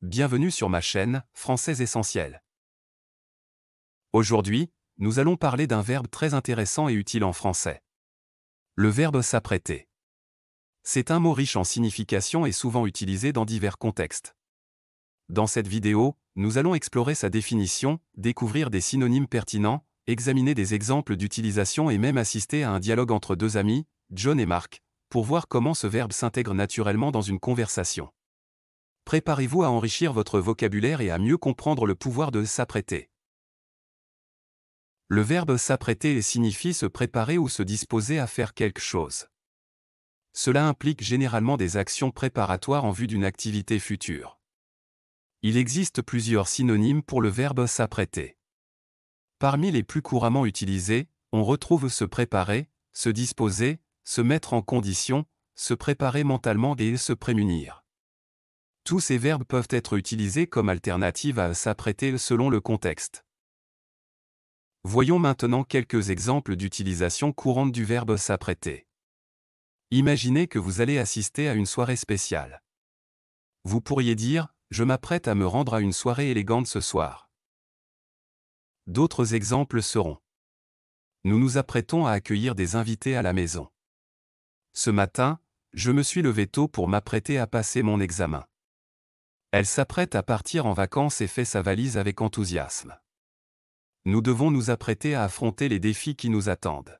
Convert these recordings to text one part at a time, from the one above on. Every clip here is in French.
Bienvenue sur ma chaîne, Français Essentiel. Aujourd'hui, nous allons parler d'un verbe très intéressant et utile en français. Le verbe s'apprêter. C'est un mot riche en signification et souvent utilisé dans divers contextes. Dans cette vidéo, nous allons explorer sa définition, découvrir des synonymes pertinents, examiner des exemples d'utilisation et même assister à un dialogue entre deux amis, John et Mark, pour voir comment ce verbe s'intègre naturellement dans une conversation. Préparez-vous à enrichir votre vocabulaire et à mieux comprendre le pouvoir de s'apprêter. Le verbe s'apprêter signifie se préparer ou se disposer à faire quelque chose. Cela implique généralement des actions préparatoires en vue d'une activité future. Il existe plusieurs synonymes pour le verbe s'apprêter. Parmi les plus couramment utilisés, on retrouve se préparer, se disposer, se mettre en condition, se préparer mentalement et se prémunir. Tous ces verbes peuvent être utilisés comme alternative à s'apprêter selon le contexte. Voyons maintenant quelques exemples d'utilisation courante du verbe s'apprêter. Imaginez que vous allez assister à une soirée spéciale. Vous pourriez dire « Je m'apprête à me rendre à une soirée élégante ce soir ». D'autres exemples seront « Nous nous apprêtons à accueillir des invités à la maison. Ce matin, je me suis levé tôt pour m'apprêter à passer mon examen. » Elle s'apprête à partir en vacances et fait sa valise avec enthousiasme. Nous devons nous apprêter à affronter les défis qui nous attendent.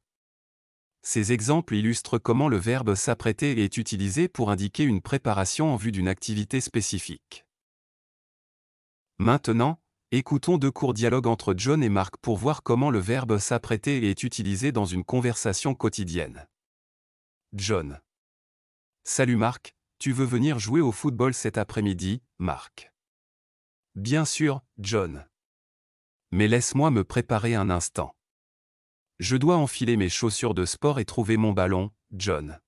Ces exemples illustrent comment le verbe s'apprêter est utilisé pour indiquer une préparation en vue d'une activité spécifique. Maintenant, écoutons deux courts dialogues entre John et Mark pour voir comment le verbe s'apprêter est utilisé dans une conversation quotidienne. John. Salut Mark, tu veux venir jouer au football cet après-midi, Mark? Bien sûr, John. Mais laisse-moi me préparer un instant. Je dois enfiler mes chaussures de sport et trouver mon ballon, John.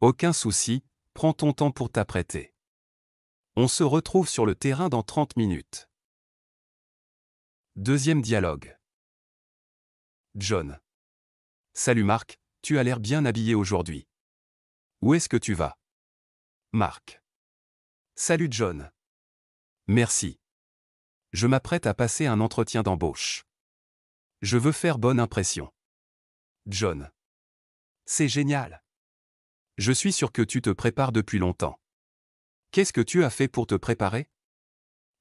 Aucun souci, prends ton temps pour t'apprêter. On se retrouve sur le terrain dans 30 minutes. Deuxième dialogue. John. Salut Mark, tu as l'air bien habillé aujourd'hui. Où est-ce que tu vas? Mark. Salut John. Merci. Je m'apprête à passer un entretien d'embauche. Je veux faire bonne impression. John. C'est génial. Je suis sûr que tu te prépares depuis longtemps. Qu'est-ce que tu as fait pour te préparer?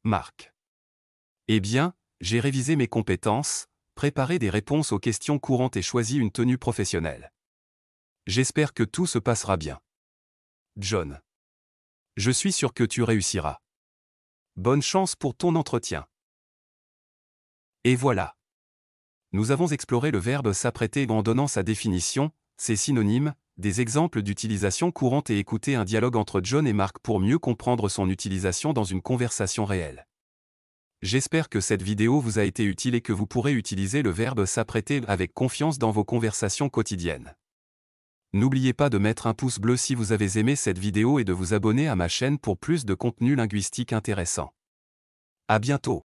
Mark. Eh bien, j'ai révisé mes compétences, préparé des réponses aux questions courantes et choisi une tenue professionnelle. J'espère que tout se passera bien. John. Je suis sûr que tu réussiras. Bonne chance pour ton entretien. Et voilà. Nous avons exploré le verbe s'apprêter en donnant sa définition, ses synonymes, des exemples d'utilisation courante et écouté un dialogue entre John et Mark pour mieux comprendre son utilisation dans une conversation réelle. J'espère que cette vidéo vous a été utile et que vous pourrez utiliser le verbe s'apprêter avec confiance dans vos conversations quotidiennes. N'oubliez pas de mettre un pouce bleu si vous avez aimé cette vidéo et de vous abonner à ma chaîne pour plus de contenu linguistique intéressant. À bientôt.